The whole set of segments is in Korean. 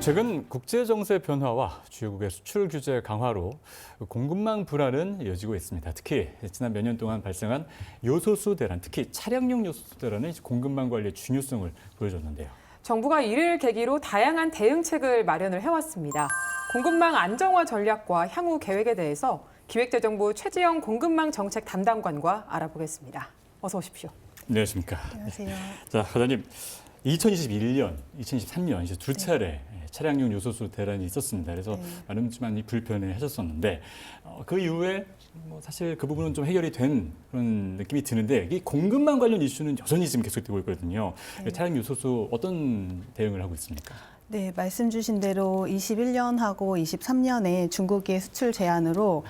최근 국제 정세 변화와 주요국의 수출 규제 강화로 공급망 불안은 이어지고 있습니다. 특히 지난 몇 년 동안 발생한 요소수 대란, 특히 차량용 요소수 대란은 공급망 관리의 중요성을 보여줬는데요. 정부가 이를 계기로 다양한 대응책을 마련을 해왔습니다. 공급망 안정화 전략과 향후 계획에 대해서 기획재정부 최지영 공급망 정책 담당관과 알아보겠습니다. 어서 오십시오. 안녕하십니까. 안녕하세요. 자, 과장님. 2021년, 2023년 이제 두 차례 차량용 요소수 대란이 있었습니다. 그래서 많은 분이 불편해하셨었는데 그 이후에 사실 그 부분은 좀 해결이 된 그런 느낌이 드는데 이 공급망 관련 이슈는 여전히 지금 계속되고 있거든요. 차량 요소수 어떤 대응을 하고 있습니까? 네, 말씀 주신 대로 21년하고 23년에 중국의 수출 제한으로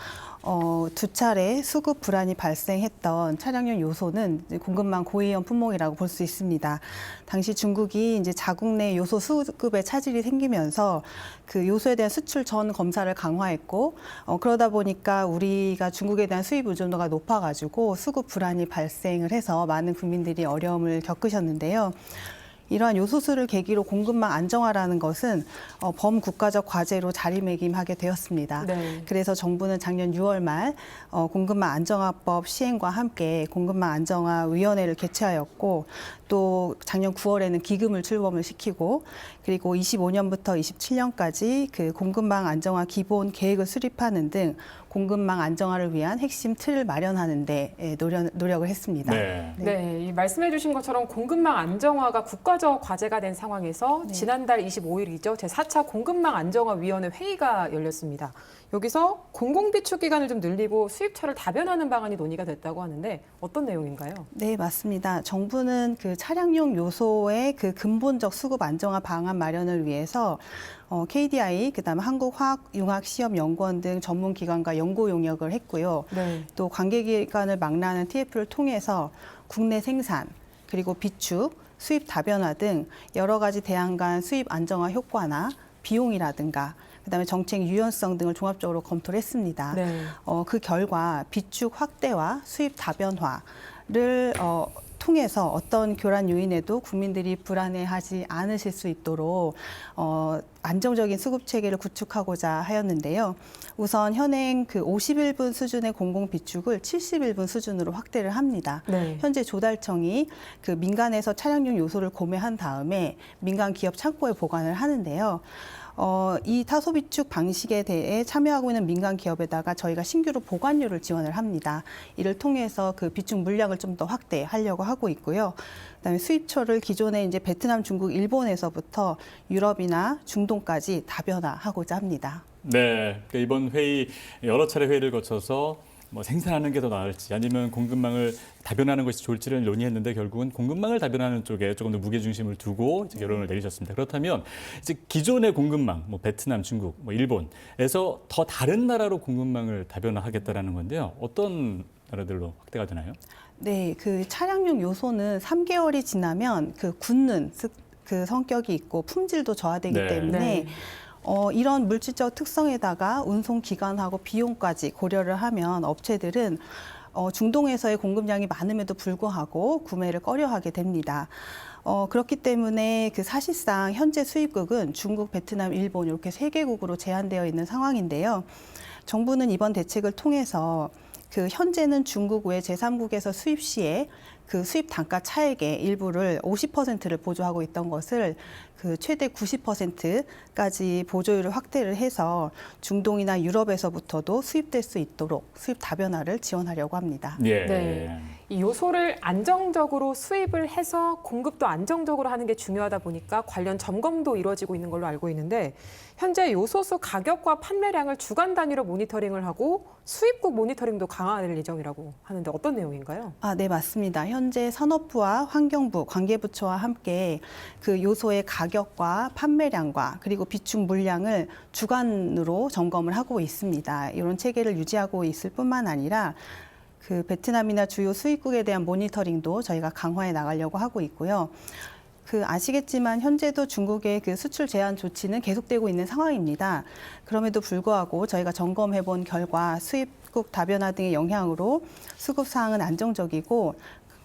두 차례 수급 불안이 발생했던 차량용 요소는 공급망 고위험 품목이라고 볼 수 있습니다. 당시 중국이 이제 자국 내 요소 수급에 차질이 생기면서 그 요소에 대한 수출 전 검사를 강화했고 그러다 보니까 우리가 중국에 대한 수입 의존도가 높아가지고 수급 불안이 발생을 해서 많은 국민들이 어려움을 겪으셨는데요. 이러한 요소수를 계기로 공급망 안정화라는 것은 범국가적 과제로 자리매김하게 되었습니다. 네. 그래서 정부는 작년 6월 말 공급망 안정화법 시행과 함께 공급망 안정화위원회를 개최하였고 또 작년 9월에는 기금을 출범을 시키고 그리고 25년부터 27년까지 그 공급망 안정화 기본 계획을 수립하는 등 공급망 안정화를 위한 핵심 틀을 마련하는 데 노력을 했습니다. 네, 이 말씀해 주신 것처럼 공급망 안정화가 국가적 과제가 된 상황에서 지난달 25일이죠. 제4차 공급망 안정화위원회 회의가 열렸습니다. 여기서 공공비축 기간을 좀 늘리고 수입처를 다변하는 방안이 논의가 됐다고 하는데 어떤 내용인가요? 네, 맞습니다. 정부는 그 차량용 요소의 그 근본적 수급 안정화 방안 마련을 위해서 KDI, 그다음에 한국화학융합시험연구원 등 전문기관과 연구 용역을 했고요. 또 관계기관을 망라하는 TF를 통해서 국내 생산, 그리고 비축, 수입 다변화 등 여러 가지 대안 간 수입 안정화 효과나 비용이라든가 그다음에 정책 유연성 등을 종합적으로 검토를 했습니다. 그 결과 비축 확대와 수입 다변화를 통해서 어떤 교란 요인에도 국민들이 불안해하지 않으실 수 있도록 안정적인 수급 체계를 구축하고자 하였는데요. 우선 현행 그 51분 수준의 공공 비축을 71분 수준으로 확대를 합니다. 현재 조달청이 그 민간에서 차량용 요소를 구매한 다음에 민간 기업 창고에 보관을 하는데요. 이 타소 비축 방식에 대해 참여하고 있는 민간 기업에다가 저희가 신규로 보관료를 지원을 합니다. 이를 통해서 그 비축 물량을 좀 더 확대하려고 하고 있고요. 그다음에 수입처를 기존에 이제 베트남, 중국, 일본에서부터 유럽이나 중동까지 다변화하고자 합니다. 네, 그러니까 이번 회의 여러 차례 회의를 거쳐서 생산하는 게 더 나을지 아니면 공급망을 다변하는 것이 좋을지를 논의했는데 결국은 공급망을 다변하는 쪽에 조금 더 무게중심을 두고 이제 결론을 내리셨습니다. 그렇다면 이제 기존의 공급망, 베트남, 중국, 일본에서 더 다른 나라로 공급망을 다변화하겠다라는 건데요. 어떤 나라들로 확대가 되나요? 네, 그 차량용 요소는 3개월이 지나면 그 굳는 그 성격이 있고 품질도 저하되기 때문에 이런 물질적 특성에다가 운송 기간하고 비용까지 고려를 하면 업체들은 중동에서의 공급량이 많음에도 불구하고 구매를 꺼려하게 됩니다. 그렇기 때문에 그 사실상 현재 수입국은 중국, 베트남, 일본 이렇게 3개국으로 제한되어 있는 상황인데요. 정부는 이번 대책을 통해서 그 현재는 중국 외 제3국에서 수입 시에 그 수입 단가 차액의 일부를 50%를 보조하고 있던 것을 그 최대 90%까지 보조율을 확대를 해서 중동이나 유럽에서부터도 수입될 수 있도록 수입 다변화를 지원하려고 합니다. 이 요소를 안정적으로 수입을 해서 공급도 안정적으로 하는 게 중요하다 보니까 관련 점검도 이루어지고 있는 걸로 알고 있는데 현재 요소수 가격과 판매량을 주간 단위로 모니터링을 하고 수입국 모니터링도 강화될 예정이라고 하는데 어떤 내용인가요? 네, 맞습니다. 현재 산업부와 환경부, 관계부처와 함께 그 요소의 가격과 판매량과 그리고 비축 물량을 주간으로 점검을 하고 있습니다. 이런 체계를 유지하고 있을 뿐만 아니라 그 베트남이나 주요 수입국에 대한 모니터링도 저희가 강화해 나가려고 하고 있고요. 그 아시겠지만 현재도 중국의 그 수출 제한 조치는 계속되고 있는 상황입니다. 그럼에도 불구하고 저희가 점검해 본 결과 수입국 다변화 등의 영향으로 수급 사항은 안정적이고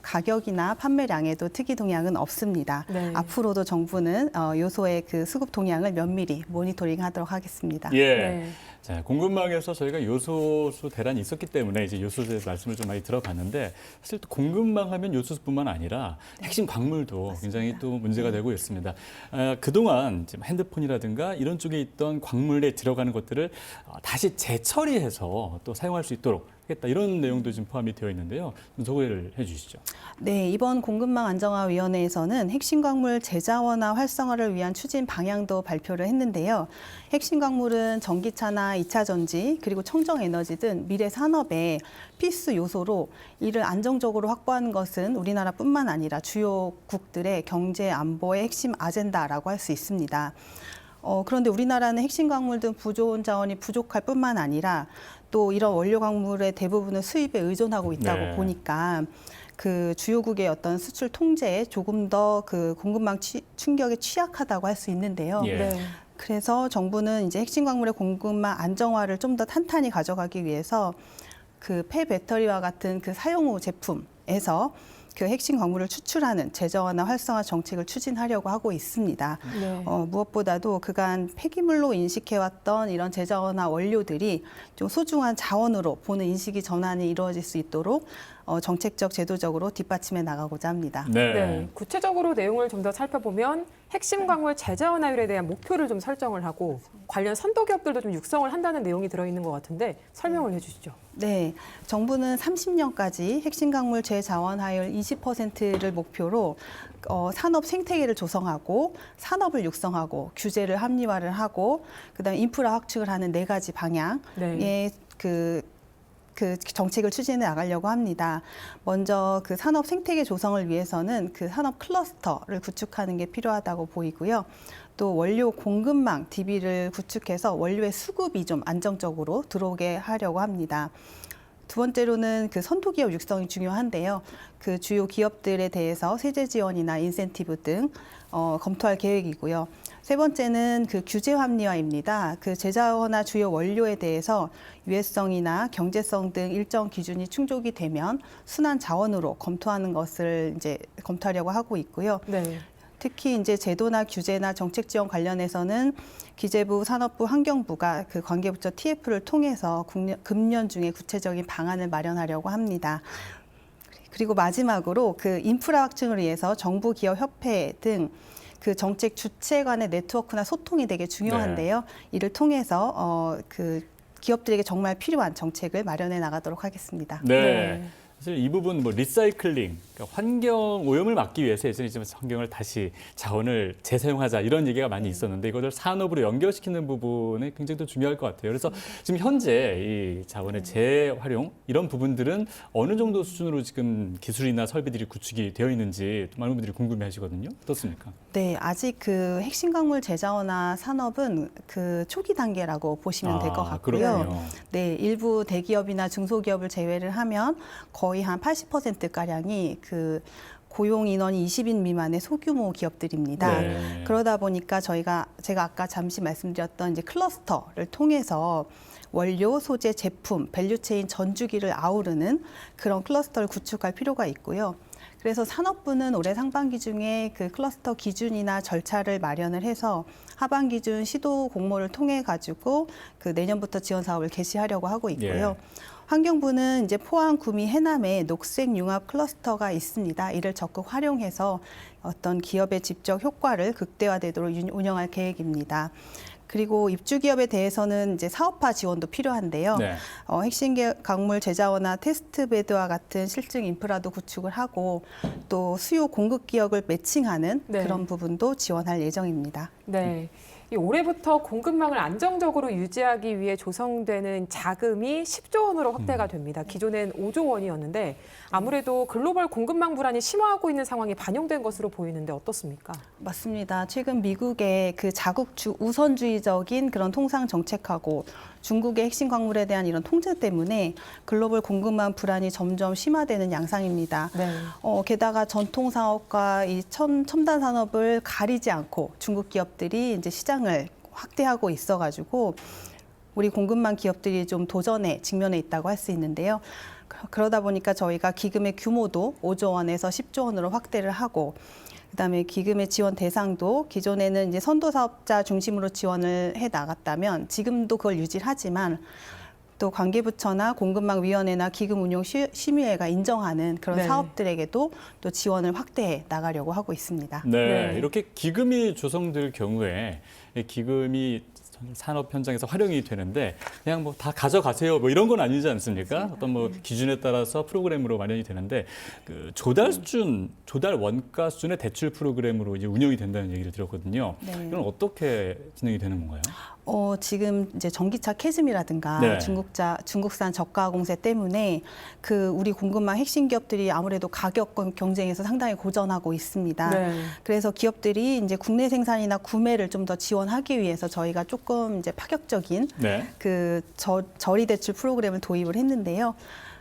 가격이나 판매량에도 특이 동향은 없습니다. 네. 앞으로도 정부는 요소의 그 수급 동향을 면밀히 모니터링하도록 하겠습니다. 예. 네. 자, 공급망에서 저희가 요소수 대란이 있었기 때문에 이제 요소수에 대해서 말씀을 좀 많이 들어봤는데 사실 또 공급망 하면 요소수뿐만 아니라 핵심 광물도 굉장히 또 문제가 되고 있습니다. 그동안 지금 핸드폰이라든가 이런 쪽에 있던 광물에 들어가는 것들을 다시 재처리해서 또 사용할 수 있도록 하겠다 이런 내용도 지금 포함이 되어 있는데요. 좀 소개를 해주시죠. 네, 이번 공급망안정화위원회에서는 핵심 광물 재자원화 활성화를 위한 추진 방향도 발표를 했는데요. 핵심 광물은 전기차나 2차 전지 그리고 청정에너지 등 미래 산업의 필수 요소로 이를 안정적으로 확보하는 것은 우리나라뿐만 아니라 주요국들의 경제 안보의 핵심 아젠다라고 할 수 있습니다. 그런데 우리나라는 핵심 광물 등 부조원 자원이 부족할 뿐만 아니라 또 이런 원료 광물의 대부분은 수입에 의존하고 있다고 네. 보니까 그 주요국의 어떤 수출 통제에 조금 더 그 공급망 충격에 취약하다고 할 수 있는데요. 예. 네. 그래서 정부는 이제 핵심 광물의 공급망 안정화를 좀 더 탄탄히 가져가기 위해서 그 폐배터리와 같은 그 사용 후 제품에서 그 핵심 광물을 추출하는 재자원화 활성화 정책을 추진하려고 하고 있습니다. 네. 무엇보다도 그간 폐기물로 인식해왔던 이런 재자원화 원료들이 좀 소중한 자원으로 보는 인식이 전환이 이루어질 수 있도록 정책적, 제도적으로 뒷받침해 나가고자 합니다. 네. 네. 구체적으로 내용을 좀 더 살펴보면 핵심 광물 재자원화율에 대한 목표를 좀 설정을 하고 관련 선도 기업들도 좀 육성을 한다는 내용이 들어있는 것 같은데 설명을 해주시죠. 네, 정부는 30년까지 핵심 광물 재자원화율 20%를 목표로 산업 생태계를 조성하고 산업을 육성하고 규제를 합리화를 하고 그다음에 인프라 확충을 하는 4가지 방향의 네. 그 정책을 추진해 나가려고 합니다. 먼저 그 산업 생태계 조성을 위해서는 그 산업 클러스터를 구축하는 게 필요하다고 보이고요. 또 원료 공급망 DB를 구축해서 원료의 수급이 좀 안정적으로 들어오게 하려고 합니다. 두 번째로는 그 선도기업 육성이 중요한데요. 그 주요 기업들에 대해서 세제 지원이나 인센티브 등 검토할 계획이고요. 세 번째는 그 규제 합리화입니다. 그 재자원화 주요 원료에 대해서 유해성이나 경제성 등 일정 기준이 충족이 되면 순환 자원으로 검토하는 것을 이제 검토하려고 하고 있고요. 네. 특히 이제 제도나 규제나 정책 지원 관련해서는 기재부, 산업부, 환경부가 그 관계부처 TF를 통해서 금년 중에 구체적인 방안을 마련하려고 합니다. 그리고 마지막으로 그 인프라 확충을 위해서 정부, 기업, 협회 등 그 정책 주체 간의 네트워크나 소통이 되게 중요한데요. 이를 통해서 그 기업들에게 정말 필요한 정책을 마련해 나가도록 하겠습니다. 네. 네. 사실 이 부분 뭐 리사이클링, 그러니까 환경 오염을 막기 위해서 예전에 좀 환경을 다시 자원을 재사용하자 이런 얘기가 많이 있었는데 이것을 산업으로 연결시키는 부분이 굉장히 또 중요할 것 같아요. 그래서 지금 현재 이 자원의 재활용 이런 부분들은 어느 정도 수준으로 지금 기술이나 설비들이 구축이 되어 있는지 많은 분들이 궁금해하시거든요. 어떻습니까? 네, 아직 그 핵심 광물 재자원화 산업은 그 초기 단계라고 보시면 될 것 같고요. 그렇군요. 네, 일부 대기업이나 중소기업을 제외를 하면 거의 한 80%가량이 그 고용 인원이 20인 미만의 소규모 기업들입니다. 네. 그러다 보니까 제가 아까 잠시 말씀드렸던 이제 클러스터를 통해서 원료, 소재, 제품, 밸류체인 전주기를 아우르는 그런 클러스터를 구축할 필요가 있고요. 그래서 산업부는 올해 상반기 중에 그 클러스터 기준이나 절차를 마련을 해서 하반기 중 시도 공모를 통해 가지고 그 내년부터 지원 사업을 개시하려고 하고 있고요. 환경부는 이제 포항, 구미, 해남에 녹색 융합 클러스터가 있습니다. 이를 적극 활용해서 어떤 기업의 직접 효과를 극대화되도록 운영할 계획입니다. 그리고 입주 기업에 대해서는 이제 사업화 지원도 필요한데요. 네. 핵심 광물 재자원화 테스트베드와 같은 실증 인프라도 구축을 하고 또 수요 공급 기업을 매칭하는 네. 그런 부분도 지원할 예정입니다. 네. 이 올해부터 공급망을 안정적으로 유지하기 위해 조성되는 자금이 10조 원으로 확대가 됩니다. 기존엔 5조 원이었는데 아무래도 글로벌 공급망 불안이 심화하고 있는 상황이 반영된 것으로 보이는데 어떻습니까? 맞습니다. 최근 미국의 그 자국 우선주의적인 그런 통상 정책하고 중국의 핵심 광물에 대한 이런 통제 때문에 글로벌 공급망 불안이 점점 심화되는 양상입니다. 네. 게다가 전통 사업과 이 첨단 산업을 가리지 않고 중국 기업들이 이제 시장을 확대하고 있어가지고 우리 공급망 기업들이 좀 도전에 직면해 있다고 할 수 있는데요. 그러다 보니까 저희가 기금의 규모도 5조 원에서 10조 원으로 확대를 하고 그다음에 기금의 지원 대상도 기존에는 이제 선도 사업자 중심으로 지원을 해 나갔다면 지금도 그걸 유지를 하지만 또 관계부처나 공급망위원회나 기금운용심의회가 인정하는 그런 네. 사업들에게도 또 지원을 확대해 나가려고 하고 있습니다. 네, 네. 이렇게 기금이 조성될 경우에 이 기금이 산업 현장에서 활용이 되는데 그냥 뭐 다 가져가세요 뭐 이런 건 아니지 않습니까? 어떤 뭐 기준에 따라서 프로그램으로 마련이 되는데 그 조달 수준, 조달 원가 수준의 대출 프로그램으로 이제 운영이 된다는 얘기를 들었거든요. 네. 이건 어떻게 진행이 되는 건가요? 지금 이제 전기차 캐즘이라든가 네. 중국산 저가 공세 때문에 그 우리 공급망 핵심 기업들이 아무래도 가격 경쟁에서 상당히 고전하고 있습니다. 네. 그래서 기업들이 이제 국내 생산이나 구매를 좀 더 지원하기 위해서 저희가 조금 이제 파격적인 네. 그 저리 대출 프로그램을 도입을 했는데요.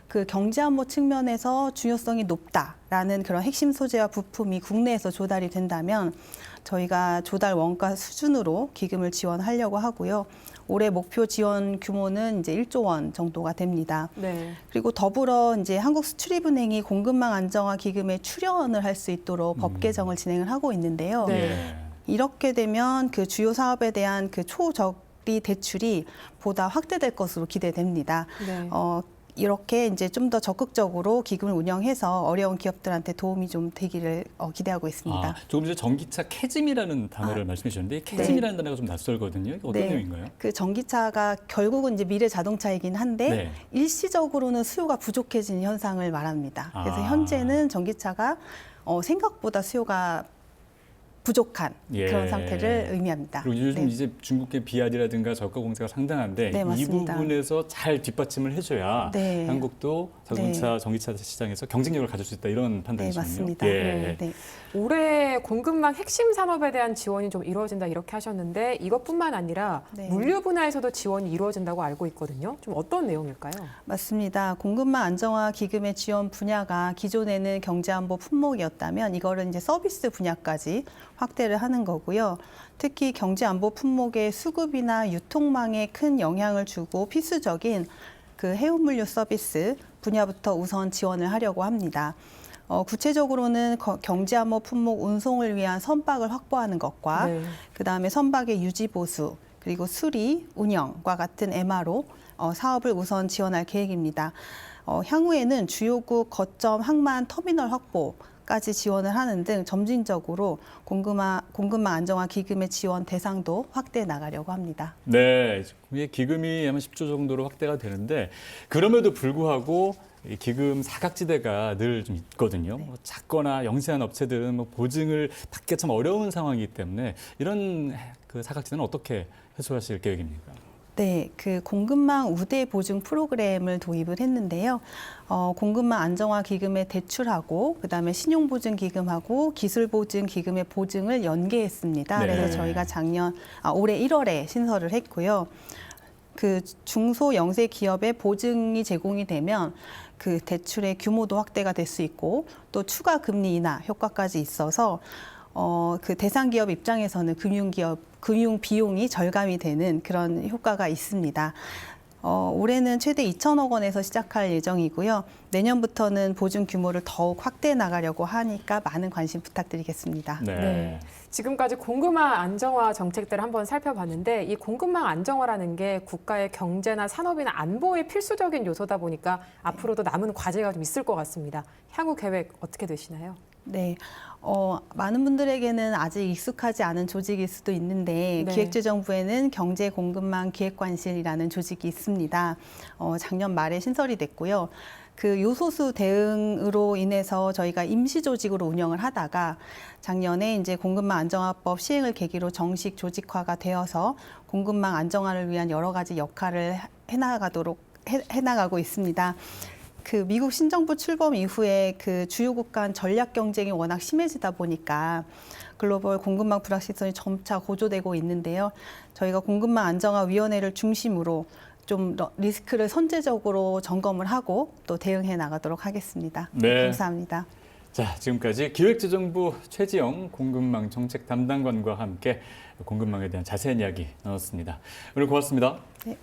그 경제 안보 측면에서 중요성이 높다라는 그런 핵심 소재와 부품이 국내에서 조달이 된다면 저희가 조달 원가 수준으로 기금을 지원하려고 하고요. 올해 목표 지원 규모는 이제 1조 원 정도가 됩니다. 네. 그리고 더불어 이제 한국수출입은행이 공급망 안정화 기금에 출연을 할 수 있도록 법 개정을 진행을 하고 있는데요. 네. 예. 이렇게 되면 그 주요 사업에 대한 그 초저리 대출이 보다 확대될 것으로 기대됩니다. 네. 이렇게 이제 좀 더 적극적으로 기금을 운영해서 어려운 기업들한테 도움이 좀 되기를 기대하고 있습니다. 아, 조금 전에 전기차 캐즘이라는 단어를 말씀해 주셨는데 캐즘이라는 단어가 좀 낯설거든요. 이게 어떤 네. 내용인가요? 그 전기차가 결국은 이제 미래 자동차이긴 한데 네. 일시적으로는 수요가 부족해지는 현상을 말합니다. 그래서 아. 현재는 전기차가 생각보다 수요가 부족한 예. 그런 상태를 의미합니다. 그리고 요즘 네. 이제 중국의 BR이라든가 저가 공세가 상당한데 네, 이 맞습니다. 부분에서 잘 뒷받침을 해줘야 네. 한국도 자동차, 전기차 시장에서 경쟁력을 가질 수 있다 이런 네, 판단이시군요. 맞습니다. 예. 네. 올해 공급망 핵심 산업에 대한 지원이 좀 이루어진다 이렇게 하셨는데 이것뿐만 아니라 네. 물류 분야에서도 지원이 이루어진다고 알고 있거든요. 좀 어떤 내용일까요? 맞습니다. 공급망 안정화 기금의 지원 분야가 기존에는 경제안보 품목이었다면 이거를 이제 서비스 분야까지 확대를 하는 거고요. 특히 경제안보 품목의 수급이나 유통망에 큰 영향을 주고 필수적인 그 해운물류 서비스 분야부터 우선 지원을 하려고 합니다. 구체적으로는 경제암호 품목 운송을 위한 선박을 확보하는 것과 네. 그다음에 선박의 유지 보수 그리고 수리, 운영과 같은 MRO 사업을 우선 지원할 계획입니다. 향후에는 주요국 거점 항만 터미널 확보까지 지원을 하는 등 점진적으로 공급망 안정화 기금의 지원 대상도 확대해 나가려고 합니다. 네, 이게 기금이 아마 10조 정도로 확대가 되는데 그럼에도 불구하고 이 기금 사각지대가 늘 좀 있거든요. 뭐 작거나 영세한 업체들은 뭐 보증을 받기 참 어려운 상황이기 때문에 이런 그 사각지대는 어떻게 해소하실 계획입니까? 네, 그 공급망 우대 보증 프로그램을 도입을 했는데요. 공급망 안정화 기금에 대출하고 그다음에 신용 보증 기금하고 기술 보증 기금의 보증을 연계했습니다. 네. 그래서 저희가 올해 1월에 신설을 했고요. 그 중소 영세 기업에 보증이 제공이 되면 그 대출의 규모도 확대가 될 수 있고 또 추가 금리 인하 효과까지 있어서 그 대상 기업 입장에서는 금융 비용이 절감이 되는 그런 효과가 있습니다. 올해는 최대 2천억 원에서 시작할 예정이고요. 내년부터는 보증 규모를 더욱 확대해 나가려고 하니까 많은 관심 부탁드리겠습니다. 네. 네. 지금까지 공급망 안정화 정책들을 한번 살펴봤는데 이 공급망 안정화라는 게 국가의 경제나 산업이나 안보의 필수적인 요소다 보니까 앞으로도 남은 과제가 좀 있을 것 같습니다. 향후 계획 어떻게 되시나요? 네. 많은 분들에게는 아직 익숙하지 않은 조직일 수도 있는데 네. 기획재정부에는 경제공급망 기획관실이라는 조직이 있습니다. 작년 말에 신설이 됐고요. 그 요소수 대응으로 인해서 저희가 임시조직으로 운영을 하다가 작년에 이제 공급망 안정화법 시행을 계기로 정식 조직화가 되어서 공급망 안정화를 위한 여러 가지 역할을 해나가고 있습니다. 그 미국 신정부 출범 이후에 그 주요국 간 전략 경쟁이 워낙 심해지다 보니까 글로벌 공급망 불확실성이 점차 고조되고 있는데요. 저희가 공급망 안정화 위원회를 중심으로 좀 리스크를 선제적으로 점검을 하고 또 대응해 나가도록 하겠습니다. 네. 감사합니다. 자, 지금까지 기획재정부 최지영 공급망 정책 담당관과 함께 공급망에 대한 자세한 이야기 나눴습니다. 오늘 고맙습니다. 네.